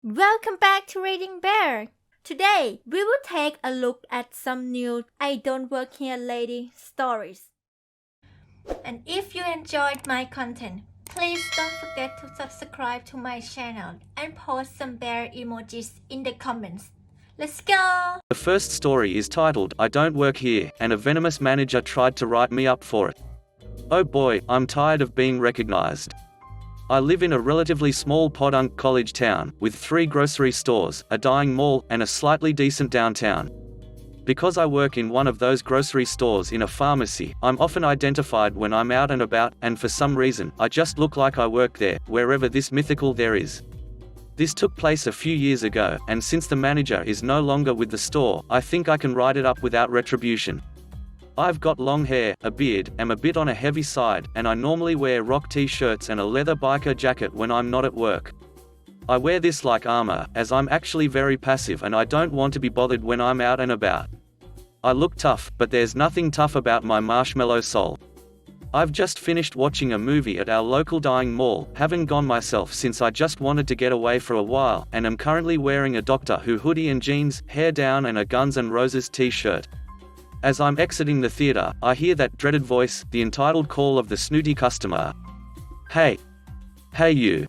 Welcome back to Reading Bear. Today, we will take a look at some new I Don't Work Here Lady stories. And if you enjoyed my content, please don't forget to subscribe to my channel and post some bear emojis in the comments. Let's go! The first story is titled, I Don't Work Here, and a venomous manager tried to write me up for it. Oh boy, I'm tired of being recognized. I live in a relatively small podunk college town, with 3 grocery stores, a dying mall, and a slightly decent downtown. Because I work in one of those grocery stores in a pharmacy, I'm often identified when I'm out and about, and for some reason, I just look like I work there, wherever this mythical there is. This took place a few years ago, and since the manager is no longer with the store, I think I can write it up without retribution. I've got long hair, a beard, am a bit on a heavy side, and I normally wear rock t-shirts and a leather biker jacket when I'm not at work. I wear this like armor, as I'm actually very passive and I don't want to be bothered when I'm out and about. I look tough, but there's nothing tough about my marshmallow soul. I've just finished watching a movie at our local dying mall, haven't gone myself since I just wanted to get away for a while, and am currently wearing a Doctor Who hoodie and jeans, hair down, and a Guns N' Roses t-shirt. As I'm exiting the theater, I hear that dreaded voice, the entitled call of the snooty customer. Hey! Hey you!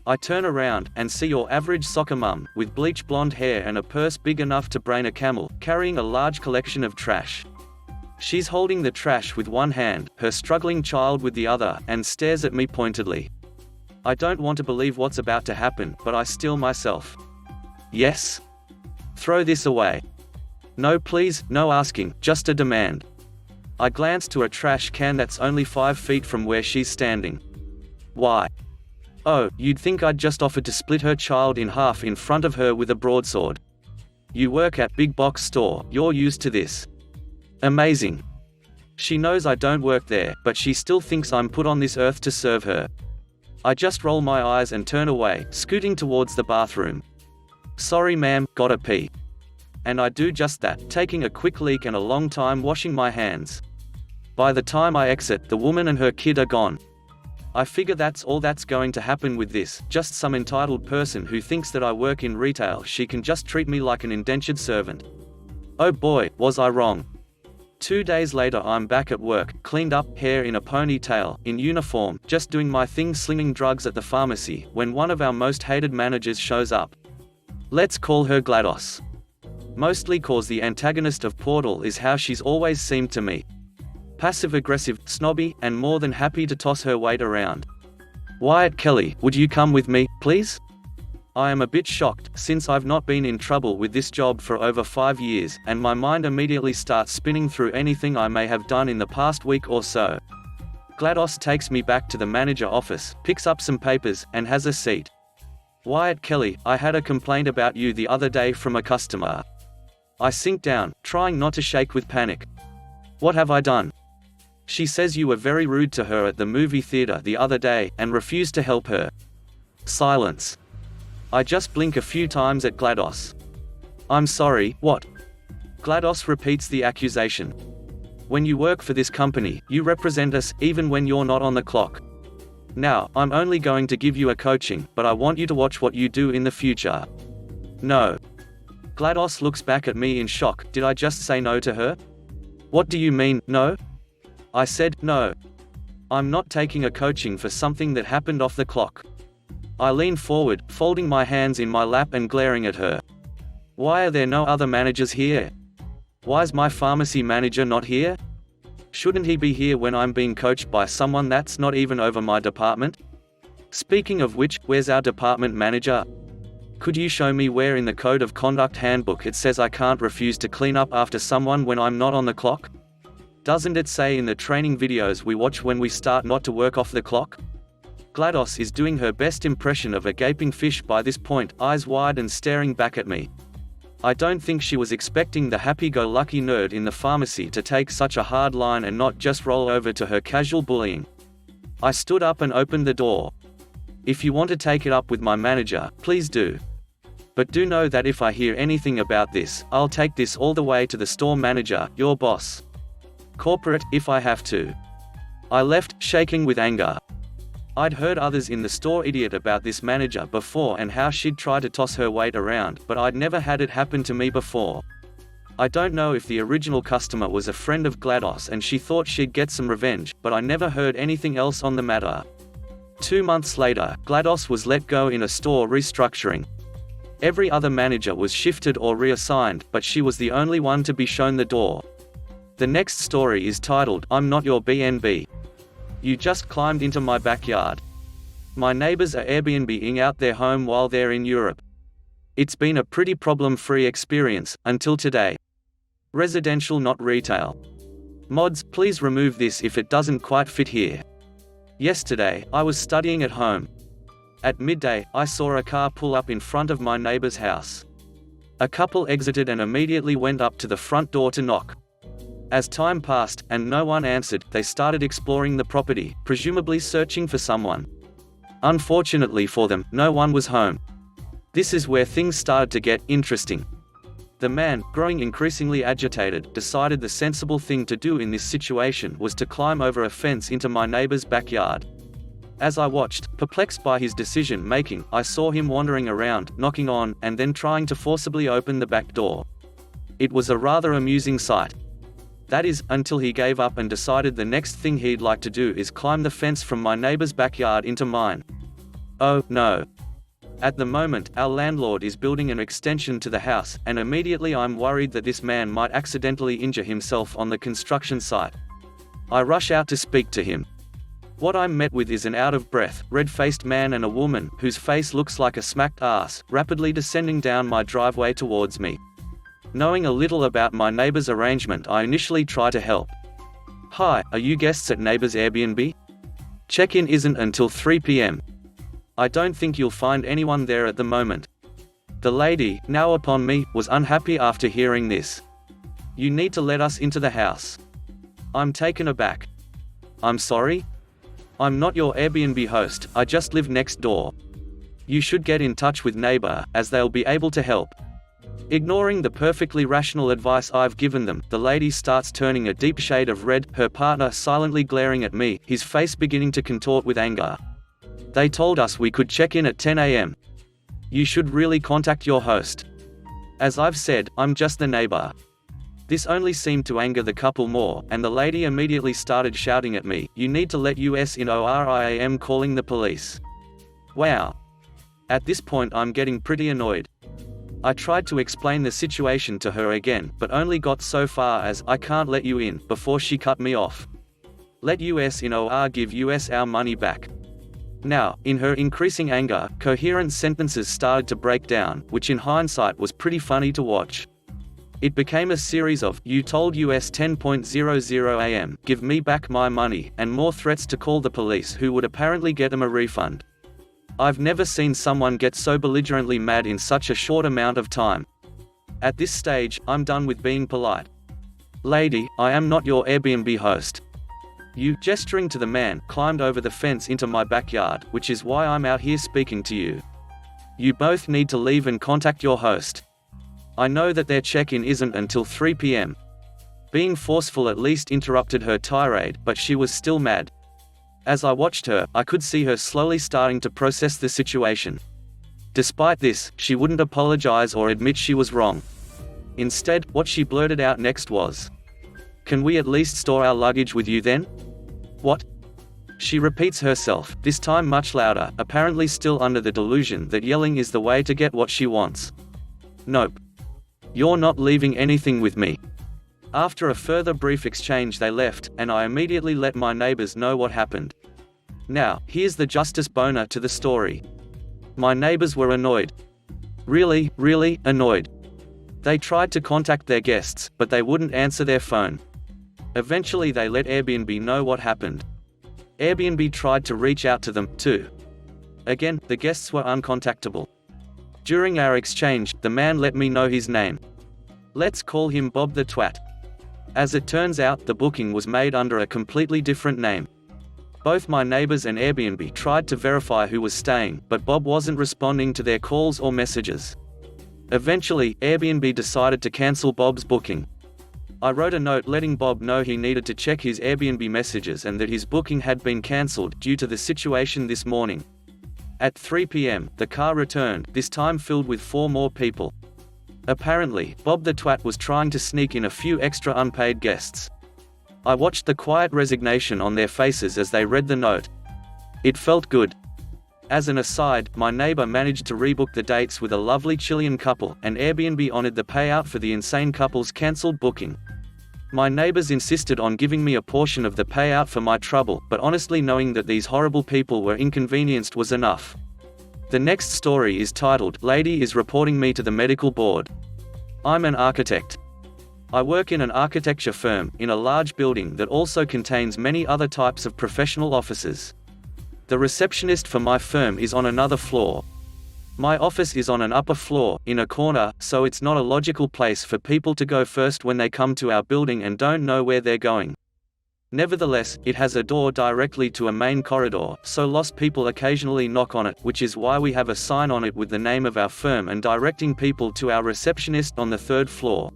I turn around, and see your average soccer mum, with bleach blonde hair and a purse big enough to brain a camel, carrying a large collection of trash. She's holding the trash with one hand, her struggling child with the other, and stares at me pointedly. I don't want to believe what's about to happen, but I steel myself. Yes? Throw this away. No please, no asking, just a demand. I glance to a trash can that's only 5 feet from where she's standing. Why? Oh, you'd think I'd just offered to split her child in half in front of her with a broadsword. You work at big box store, you're used to this. Amazing. She knows I don't work there, but she still thinks I'm put on this earth to serve her. I just roll my eyes and turn away, scooting towards the bathroom. Sorry ma'am, gotta pee. And I do just that, taking a quick leak and a long time washing my hands. By the time I exit, the woman and her kid are gone. I figure that's all that's going to happen with this, just some entitled person who thinks that I work in retail. She can just treat me like an indentured servant. Oh boy, was I wrong. 2 days later I'm back at work, cleaned up, hair in a ponytail, in uniform, just doing my thing slinging drugs at the pharmacy, when one of our most hated managers shows up. Let's call her GLaDOS. Mostly cause the antagonist of Portal is how she's always seemed to me. Passive-aggressive, snobby, and more than happy to toss her weight around. Wyatt Kelly, would you come with me, please? I am a bit shocked, since I've not been in trouble with this job for over 5 years, and my mind immediately starts spinning through anything I may have done in the past week or so. GLaDOS takes me back to the manager office, picks up some papers, and has a seat. Wyatt Kelly, I had a complaint about you the other day from a customer. I sink down, trying not to shake with panic. What have I done? She says you were very rude to her at the movie theater the other day, and refused to help her. Silence. I just blink a few times at GLaDOS. I'm sorry, what? GLaDOS repeats the accusation. When you work for this company, you represent us, even when you're not on the clock. Now, I'm only going to give you a coaching, but I want you to watch what you do in the future. No. GLaDOS looks back at me in shock. Did I just say no to her? What do you mean, no? I said, no. I'm not taking a coaching for something that happened off the clock. I lean forward, folding my hands in my lap and glaring at her. Why are there no other managers here? Why's my pharmacy manager not here? Shouldn't he be here when I'm being coached by someone that's not even over my department? Speaking of which, where's our department manager? Could you show me where in the Code of Conduct handbook it says I can't refuse to clean up after someone when I'm not on the clock? Doesn't it say in the training videos we watch when we start not to work off the clock? GLaDOS is doing her best impression of a gaping fish by this point, eyes wide and staring back at me. I don't think she was expecting the happy-go-lucky nerd in the pharmacy to take such a hard line and not just roll over to her casual bullying. I stood up and opened the door. If you want to take it up with my manager, please do. But do know that if I hear anything about this, I'll take this all the way to the store manager, your boss. Corporate, if I have to. I left, shaking with anger. I'd heard others in the store idiot about this manager before and how she'd try to toss her weight around, but I'd never had it happen to me before. I don't know if the original customer was a friend of GLaDOS and she thought she'd get some revenge, but I never heard anything else on the matter. 2 months later, GLaDOS was let go in a store restructuring. Every other manager was shifted or reassigned, but she was the only one to be shown the door. The next story is titled, I'm Not Your BNB. You just climbed into my backyard. My neighbors are Airbnb-ing out their home while they're in Europe. It's been a pretty problem-free experience, until today. Residential, not retail. Mods, please remove this if it doesn't quite fit here. Yesterday, I was studying at home. At midday, I saw a car pull up in front of my neighbor's house. A couple exited and immediately went up to the front door to knock. As time passed, and no one answered, they started exploring the property, presumably searching for someone. Unfortunately for them, no one was home. This is where things started to get interesting. The man, growing increasingly agitated, decided the sensible thing to do in this situation was to climb over a fence into my neighbor's backyard. As I watched, perplexed by his decision-making, I saw him wandering around, knocking on, and then trying to forcibly open the back door. It was a rather amusing sight. That is, until he gave up and decided the next thing he'd like to do is climb the fence from my neighbor's backyard into mine. Oh, no. At the moment, our landlord is building an extension to the house, and immediately I'm worried that this man might accidentally injure himself on the construction site. I rush out to speak to him. What I'm met with is an out-of-breath, red-faced man and a woman, whose face looks like a smacked ass, rapidly descending down my driveway towards me. Knowing a little about my neighbor's arrangement, I initially try to help. Hi, are you guests at neighbor's Airbnb? Check-in isn't until 3 p.m. I don't think you'll find anyone there at the moment. The lady, now upon me, was unhappy after hearing this. You need to let us into the house. I'm taken aback. I'm sorry? I'm not your Airbnb host, I just live next door. You should get in touch with neighbor, as they'll be able to help. Ignoring the perfectly rational advice I've given them, the lady starts turning a deep shade of red, her partner silently glaring at me, his face beginning to contort with anger. They told us we could check in at 10 a.m. You should really contact your host. As I've said, I'm just the neighbor. This only seemed to anger the couple more, and the lady immediately started shouting at me, you need to let us in or I am calling the police. Wow. At this point I'm getting pretty annoyed. I tried to explain the situation to her again, but only got so far as, I can't let you in, before she cut me off. Let us in or give us our money back. Now, in her increasing anger, coherent sentences started to break down, which in hindsight was pretty funny to watch. It became a series of, you told us 10:00 a.m, give me back my money, and more threats to call the police who would apparently get them a refund. I've never seen someone get so belligerently mad in such a short amount of time. At this stage, I'm done with being polite. Lady, I am not your Airbnb host. You, gesturing to the man, climbed over the fence into my backyard, which is why I'm out here speaking to you. You both need to leave and contact your host. I know that their check-in isn't until 3 p.m. Being forceful at least interrupted her tirade, but she was still mad. As I watched her, I could see her slowly starting to process the situation. Despite this, she wouldn't apologize or admit she was wrong. Instead, what she blurted out next was, can we at least store our luggage with you then? What? She repeats herself, this time much louder, apparently still under the delusion that yelling is the way to get what she wants. Nope. You're not leaving anything with me. After a further brief exchange they left, and I immediately let my neighbors know what happened. Now, here's the Justice Boner to the story. My neighbors were annoyed. Really annoyed. They tried to contact their guests, but they wouldn't answer their phone. Eventually they let Airbnb know what happened. Airbnb tried to reach out to them, too. Again, the guests were uncontactable. During our exchange, the man let me know his name. Let's call him Bob the Twat. As it turns out, the booking was made under a completely different name. Both my neighbors and Airbnb tried to verify who was staying, but Bob wasn't responding to their calls or messages. Eventually, Airbnb decided to cancel Bob's booking. I wrote a note letting Bob know he needed to check his Airbnb messages and that his booking had been cancelled due to the situation this morning. At 3 p.m., the car returned, this time filled with 4 more people. Apparently, Bob the twat was trying to sneak in a few extra unpaid guests. I watched the quiet resignation on their faces as they read the note. It felt good. As an aside, my neighbor managed to rebook the dates with a lovely Chilean couple, and Airbnb honored the payout for the insane couple's cancelled booking. My neighbors insisted on giving me a portion of the payout for my trouble, but honestly knowing that these horrible people were inconvenienced was enough. The next story is titled, Lady is reporting me to the medical board. I'm an architect. I work in an architecture firm, in a large building that also contains many other types of professional offices. The receptionist for my firm is on another floor. My office is on an upper floor, in a corner, so it's not a logical place for people to go first when they come to our building and don't know where they're going. Nevertheless, it has a door directly to a main corridor, so lost people occasionally knock on it, which is why we have a sign on it with the name of our firm and directing people to our receptionist on the 3rd floor.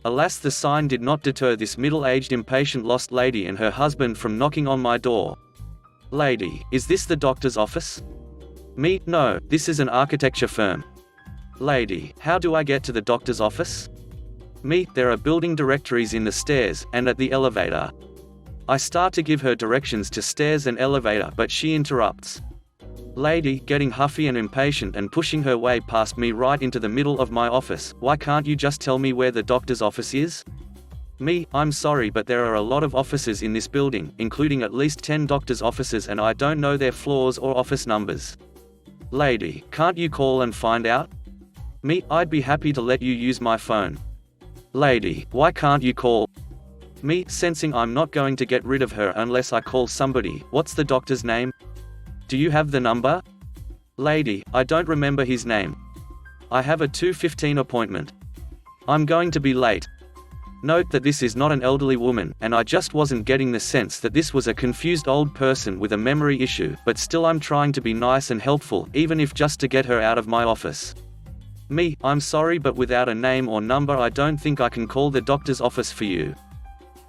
Alas, the sign did not deter this middle-aged impatient lost lady and her husband from knocking on my door. Lady, is this the doctor's office? Me, no, this is an architecture firm. Lady, how do I get to the doctor's office? Me, there are building directories in the stairs, and at the elevator. I start to give her directions to stairs and elevator, but she interrupts. Lady, getting huffy and impatient and pushing her way past me right into the middle of my office. Why can't you just tell me where the doctor's office is? Me, I'm sorry, but there are a lot of offices in this building, including at least 10 doctor's offices, and I don't know their floors or office numbers. Lady, can't you call and find out? Me, I'd be happy to let you use my phone. Lady, why can't you call? Me, sensing I'm not going to get rid of her unless I call somebody. What's the doctor's name? Do you have the number? Lady, I don't remember his name. I have a 2:15 appointment. I'm going to be late. Note that this is not an elderly woman, and I just wasn't getting the sense that this was a confused old person with a memory issue, but still I'm trying to be nice and helpful, even if just to get her out of my office. Me, I'm sorry, but without a name or number I don't think I can call the doctor's office for you.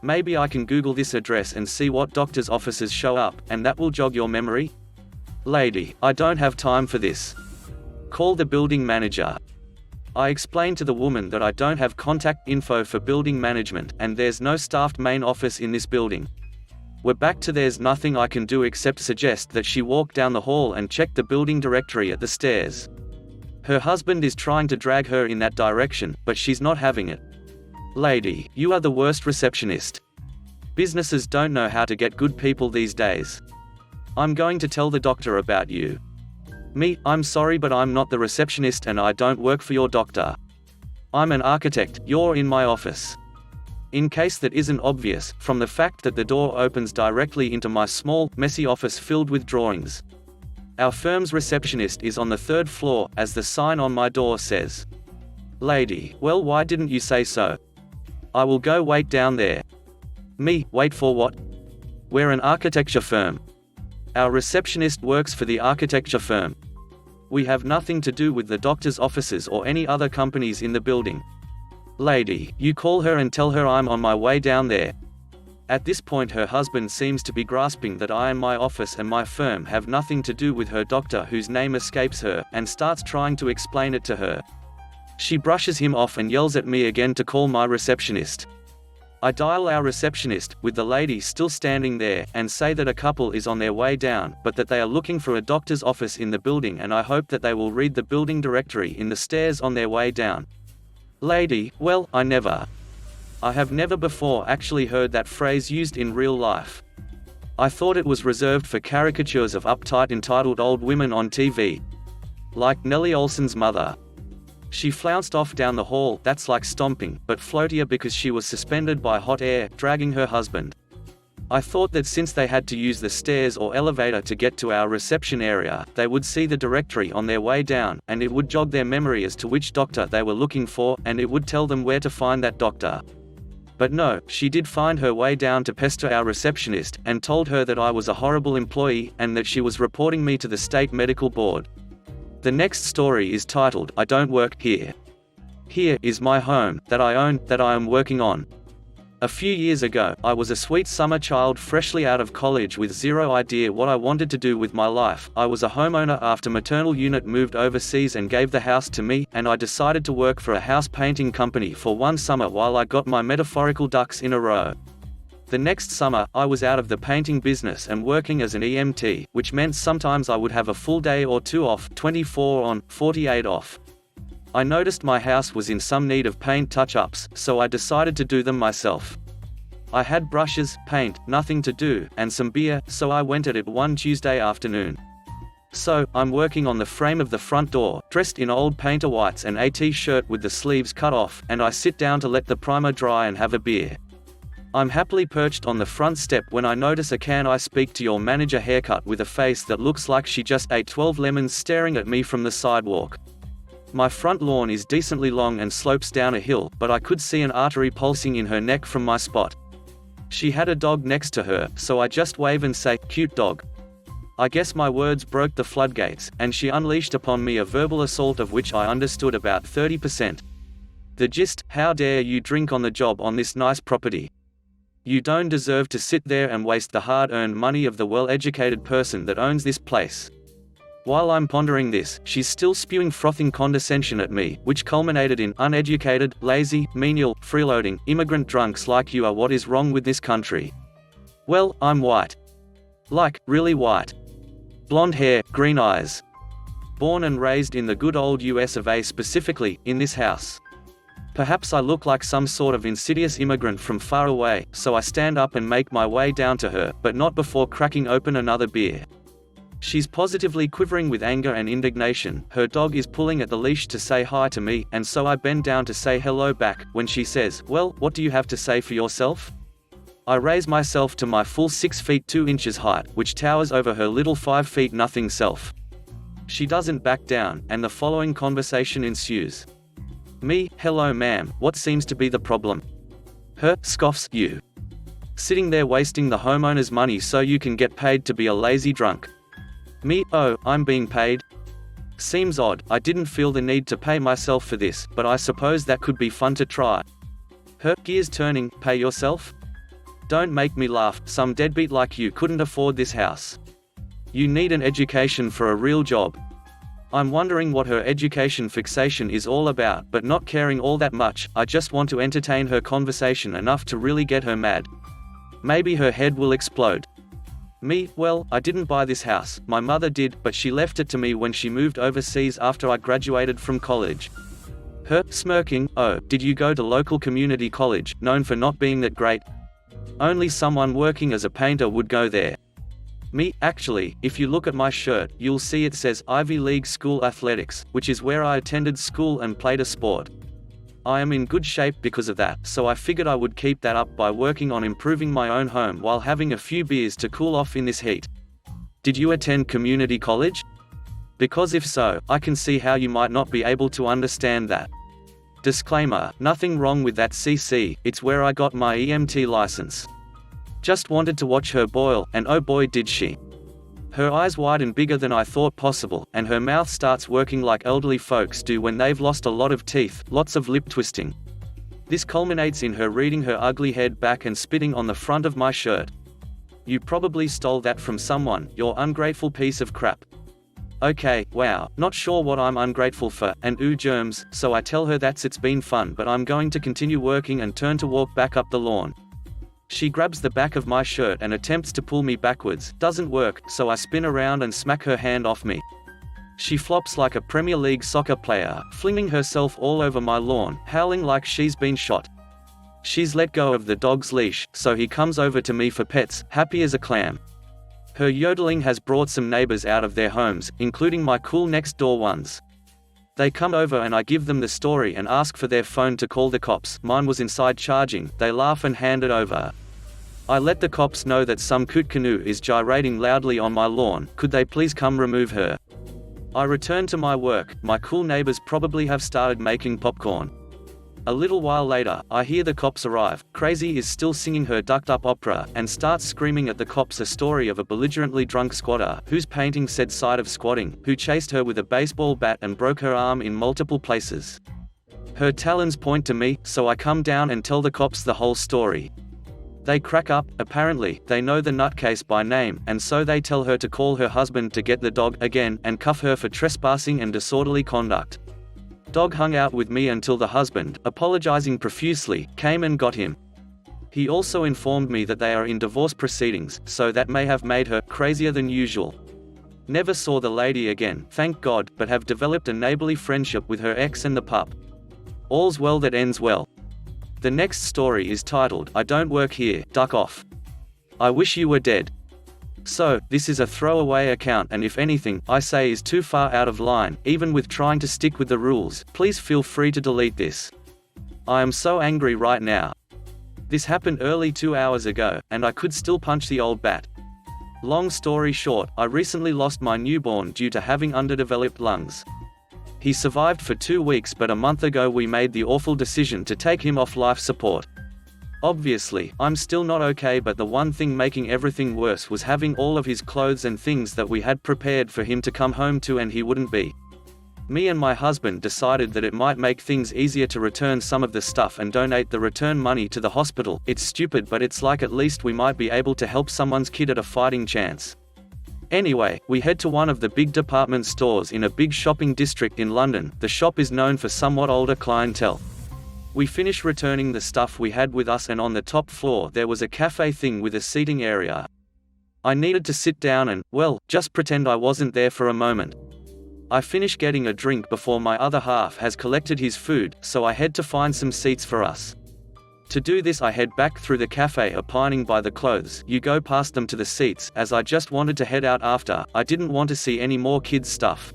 Maybe I can Google this address and see what doctor's offices show up, and that will jog your memory? Lady, I don't have time for this. Call the building manager. I explained to the woman that I don't have contact info for building management, and there's no staffed main office in this building. We're back to there's nothing I can do except suggest that she walk down the hall and check the building directory at the stairs. Her husband is trying to drag her in that direction, but she's not having it. Lady, you are the worst receptionist. Businesses don't know how to get good people these days. I'm going to tell the doctor about you. Me, I'm sorry, but I'm not the receptionist and I don't work for your doctor. I'm an architect, you're in my office. In case that isn't obvious, from the fact that the door opens directly into my small, messy office filled with drawings. Our firm's receptionist is on the 3rd floor, as the sign on my door says. Lady, well, why didn't you say so? I will go wait down there. Me, wait for what? We're an architecture firm. Our receptionist works for the architecture firm. We have nothing to do with the doctor's offices or any other companies in the building. Lady, you call her and tell her I'm on my way down there. At this point her husband seems to be grasping that I and my office and my firm have nothing to do with her doctor whose name escapes her, and starts trying to explain it to her. She brushes him off and yells at me again to call my receptionist. I dial our receptionist, with the lady still standing there, and say that a couple is on their way down, but that they are looking for a doctor's office in the building and I hope that they will read the building directory in the stairs on their way down. Lady, well, I have never before actually heard that phrase used in real life. I thought it was reserved for caricatures of uptight entitled old women on TV. Like Nellie Olson's mother. She flounced off down the hall, that's like stomping, but floatier because she was suspended by hot air, dragging her husband. I thought that since they had to use the stairs or elevator to get to our reception area, they would see the directory on their way down, and it would jog their memory as to which doctor they were looking for, and it would tell them where to find that doctor. But no, she did find her way down to pester our receptionist, and told her that I was a horrible employee, and that she was reporting me to the state medical board. The next story is titled, I Don't Work Here. Here is my home, that I own, that I am working on. A few years ago, I was a sweet summer child freshly out of college with zero idea what I wanted to do with my life. I was a homeowner after maternal unit moved overseas and gave the house to me, and I decided to work for a house painting company for one summer while I got my metaphorical ducks in a row. The next summer, I was out of the painting business and working as an EMT, which meant sometimes I would have a full day or two off, 24 on, 48 off. I noticed my house was in some need of paint touch-ups, so I decided to do them myself. I had brushes, paint, nothing to do, and some beer, so I went at it one Tuesday afternoon. So, I'm working on the frame of the front door, dressed in old painter whites and a t-shirt with the sleeves cut off, and I sit down to let the primer dry and have a beer. I'm happily perched on the front step when I notice a "Can I speak to your manager" haircut with a face that looks like she just ate 12 lemons staring at me from the sidewalk. My front lawn is decently long and slopes down a hill, but I could see an artery pulsing in her neck from my spot. She had a dog next to her, so I just wave and say, "Cute dog." I guess my words broke the floodgates, and she unleashed upon me a verbal assault of which I understood about 30%. The gist: how dare you drink on the job on this nice property? You don't deserve to sit there and waste the hard-earned money of the well-educated person that owns this place. While I'm pondering this, she's still spewing frothing condescension at me, which culminated in "uneducated, lazy, menial, freeloading, immigrant drunks like you are what is wrong with this country." Well, I'm white. Like, really white. Blonde hair, green eyes. Born and raised in the good old US of A, specifically, in this house. Perhaps I look like some sort of insidious immigrant from far away, so I stand up and make my way down to her, but not before cracking open another beer. She's positively quivering with anger and indignation, her dog is pulling at the leash to say hi to me, and so I bend down to say hello back, when she says, "Well, what do you have to say for yourself?" I raise myself to my full 6 feet 2 inches height, which towers over her little 5 feet nothing self. She doesn't back down, and the following conversation ensues. Me: "Hello ma'am, what seems to be the problem?" Her: scoffs, "You sitting there wasting the homeowner's money so you can get paid to be a lazy drunk." Me: "Oh, I'm being paid? Seems odd, I didn't feel the need to pay myself for this, but I suppose that could be fun to try." Her: gears turning, "Pay yourself? Don't make me laugh, some deadbeat like you couldn't afford this house. You need an education for a real job." I'm wondering what her education fixation is all about, but not caring all that much, I just want to entertain her conversation enough to really get her mad. Maybe her head will explode. Me: "Well, I didn't buy this house, my mother did, but she left it to me when she moved overseas after I graduated from college." Her: smirking, "Oh, did you go to local community college, known for not being that great? Only someone working as a painter would go there." Me: "Actually, if you look at my shirt, you'll see it says Ivy League School Athletics, which is where I attended school and played a sport. I am in good shape because of that, so I figured I would keep that up by working on improving my own home while having a few beers to cool off in this heat." Did you attend community college? Because if so, I can see how you might not be able to understand that. Disclaimer: nothing wrong with that CC, it's where I got my EMT license. Just wanted to watch her boil, and oh boy did she. Her eyes widen bigger than I thought possible, and her mouth starts working like elderly folks do when they've lost a lot of teeth, lots of lip twisting. This culminates in her reading her ugly head back and spitting on the front of my shirt. "You probably stole that from someone, you ungrateful piece of crap." Okay, wow, not sure what I'm ungrateful for, and ooh germs, so I tell her it's been fun but I'm going to continue working and turn to walk back up the lawn. She grabs the back of my shirt and attempts to pull me backwards, doesn't work, so I spin around and smack her hand off me. She flops like a Premier League soccer player, flinging herself all over my lawn, howling like she's been shot. She's let go of the dog's leash, so he comes over to me for pets, happy as a clam. Her yodeling has brought some neighbors out of their homes, including my cool next door ones. They come over and I give them the story and ask for their phone to call the cops. Mine was inside charging, they laugh and hand it over. I let the cops know that some coot canoe is gyrating loudly on my lawn, could they please come remove her? I return to my work, my cool neighbors probably have started making popcorn. A little while later, I hear the cops arrive. Crazy is still singing her ducked-up opera, and starts screaming at the cops a story of a belligerently drunk squatter, whose painting said side of squatting, who chased her with a baseball bat and broke her arm in multiple places. Her talons point to me, so I come down and tell the cops the whole story. They crack up. Apparently, they know the nutcase by name, and so they tell her to call her husband to get the dog again and cuff her for trespassing and disorderly conduct. Dog hung out with me until the husband, apologizing profusely, came and got him. He also informed me that they are in divorce proceedings, so that may have made her crazier than usual. Never saw the lady again, thank God, but have developed a neighborly friendship with her ex and the pup. All's well that ends well. The next story is titled, I Don't Work Here, Duck Off. I wish you were dead. So, this is a throwaway account, and if anything I say is too far out of line, even with trying to stick with the rules, please feel free to delete this. I am so angry right now. This happened early 2 hours ago, and I could still punch the old bat. Long story short, I recently lost my newborn due to having underdeveloped lungs. He survived for 2 weeks, but a month ago we made the awful decision to take him off life support. Obviously, I'm still not okay, but the one thing making everything worse was having all of his clothes and things that we had prepared for him to come home to, and he wouldn't be. Me and my husband decided that it might make things easier to return some of the stuff and donate the return money to the hospital. It's stupid, but it's like at least we might be able to help someone's kid at a fighting chance. Anyway, we head to one of the big department stores in a big shopping district in London. The shop is known for somewhat older clientele. We finish returning the stuff we had with us, and on the top floor there was a cafe thing with a seating area. I needed to sit down and, well, just pretend I wasn't there for a moment. I finish getting a drink before my other half has collected his food, so I head to find some seats for us. To do this I head back through the cafe, opining by the clothes you go past them to the seats, as I just wanted to head out after. I didn't want to see any more kids stuff.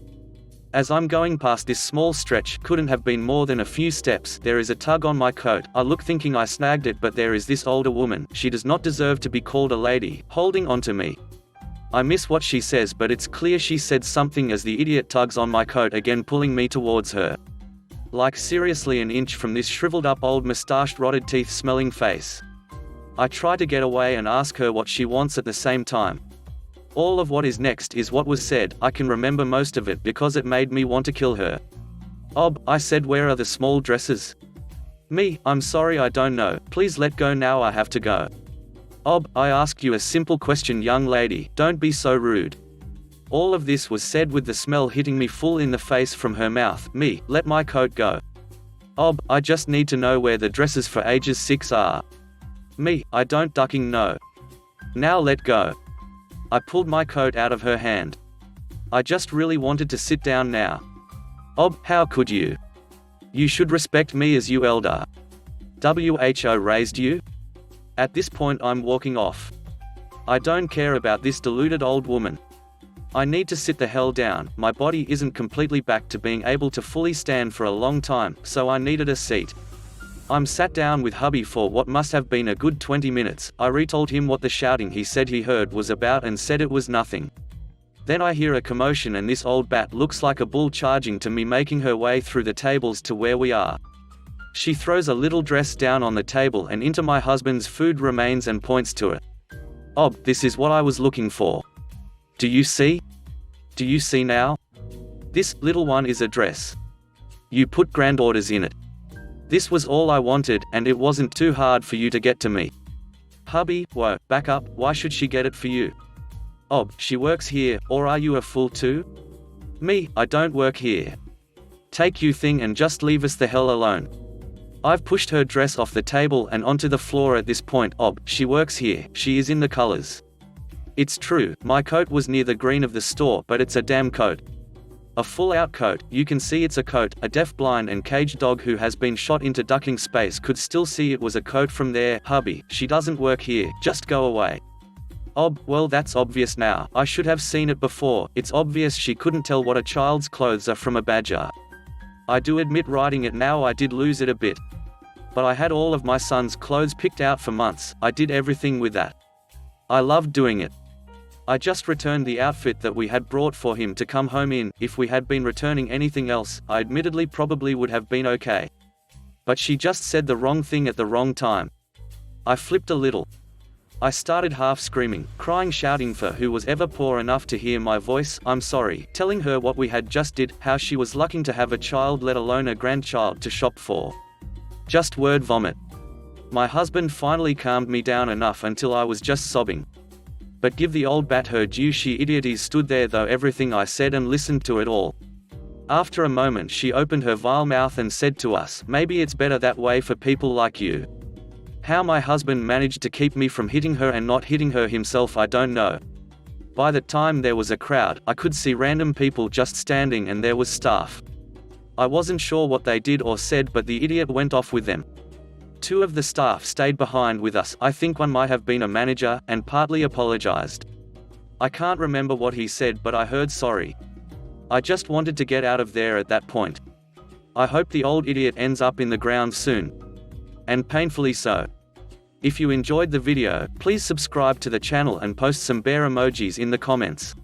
As I'm going past this small stretch, couldn't have been more than a few steps, there is a tug on my coat. I look thinking I snagged it, but there is this older woman, she does not deserve to be called a lady, holding onto me. I miss what she says, but it's clear she said something as the idiot tugs on my coat again, pulling me towards her. Like seriously an inch from this shriveled up old mustached rotted teeth smelling face. I try to get away and ask her what she wants at the same time. All of what is next is what was said. I can remember most of it because it made me want to kill her. "Ob," I said, "where are the small dresses?" Me, "I'm sorry, I don't know, please let go now, I have to go." "Ob, I asked you a simple question, young lady, don't be so rude." All of this was said with the smell hitting me full in the face from her mouth. Me, "Let my coat go." "Ob, I just need to know where the dresses for ages 6 are." Me, "I don't ducking know." "Now let go." I pulled my coat out of her hand. I just really wanted to sit down now. "Ob, how could you? You should respect me as you elder. WHO raised you?" At this point I'm walking off. I don't care about this deluded old woman. I need to sit the hell down. My body isn't completely back to being able to fully stand for a long time, so I needed a seat. I'm sat down with hubby for what must have been a good 20 minutes. I retold him what the shouting he said he heard was about and said it was nothing. Then I hear a commotion, and this old bat looks like a bull charging to me, making her way through the tables to where we are. She throws a little dress down on the table and into my husband's food remains and points to it. "Ob, this is what I was looking for. Do you see? Do you see now? This little one is a dress. You put granddaughters in it. This was all I wanted, and it wasn't too hard for you to get to me." "Hubby, whoa, back up, why should she get it for you?" "Ob, she works here, or are you a fool too?" Me, "I don't work here. Take you thing and just leave us the hell alone." I've pushed her dress off the table and onto the floor at this point. "Ob, she works here, she is in the colors." It's true, my coat was near the green of the store, but it's a damn coat. A full-out coat. You can see it's a coat. A deaf-blind and caged dog who has been shot into ducking space could still see it was a coat from there. "Hubby, she doesn't work here, just go away." "Ob, well that's obvious now. I should have seen it before. It's obvious she couldn't tell what a child's clothes are from a badger." I do admit writing it now I did lose it a bit. But I had all of my son's clothes picked out for months. I did everything with that. I loved doing it. I just returned the outfit that we had brought for him to come home in. If we had been returning anything else, I admittedly probably would have been okay. But she just said the wrong thing at the wrong time. I flipped a little. I started half screaming, crying, shouting for who was ever poor enough to hear my voice, "I'm sorry," telling her what we had just did, how she was lucky to have a child let alone a grandchild to shop for. Just word vomit. My husband finally calmed me down enough until I was just sobbing. But give the old bat her due, she idioties stood there though everything I said and listened to it all. After a moment she opened her vile mouth and said to us, "Maybe it's better that way for people like you." How my husband managed to keep me from hitting her and not hitting her himself I don't know. By the time there was a crowd, I could see random people just standing and there was staff. I wasn't sure what they did or said, but the idiot went off with them. 2 of the staff stayed behind with us, I think one might have been a manager, and partly apologized. I can't remember what he said, but I heard sorry. I just wanted to get out of there at that point. I hope the old idiot ends up in the ground soon. And painfully so. If you enjoyed the video, please subscribe to the channel and post some bear emojis in the comments.